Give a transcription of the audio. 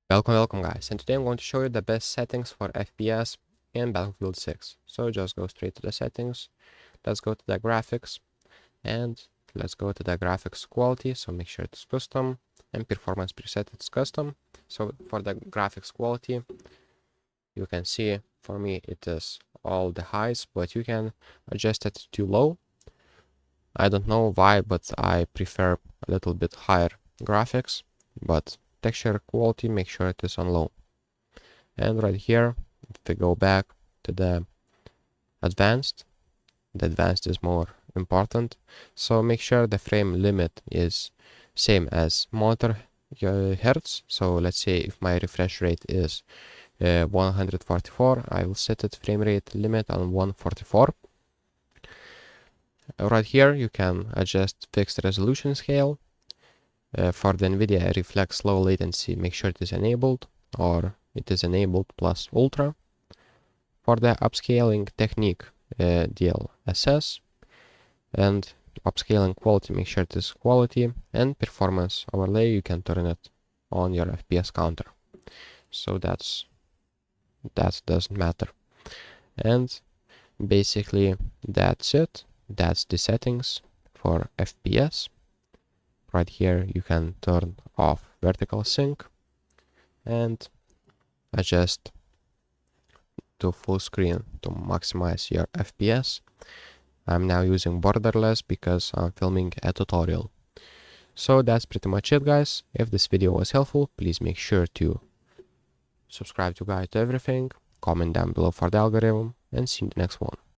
Welcome guys, and today I'm going to show you the best settings for FPS in Battlefield 6. So just go straight to the settings, let's go to the graphics, and let's go to the graphics quality, so make sure it's custom, and performance preset it's custom. So for the graphics quality, you can see for me it is all the highs, but you can adjust it to low. I don't know why, but I prefer a little bit higher graphics, but texture quality, make sure it is on low. And right here, if we go back to the advanced is more important. So make sure the frame limit is same as monitor hertz. So let's say if my refresh rate is 144, I will set it frame rate limit on 144. Right here you can adjust fixed resolution scale. For the NVIDIA reflex low latency, make sure it is enabled, or it is enabled plus ultra. For the upscaling technique, DLSS, and upscaling quality, make sure it is quality, and performance overlay, you can turn it on your FPS counter. So that doesn't matter. And basically that's it. That's the settings for FPS. Right here you can turn off vertical sync and adjust to full screen to maximize your FPS. I'm now using borderless because I'm filming a tutorial. So that's pretty much it, guys. If this video was helpful, please make sure to subscribe to Guide to Everything, comment down below for the algorithm, and see you in the next one.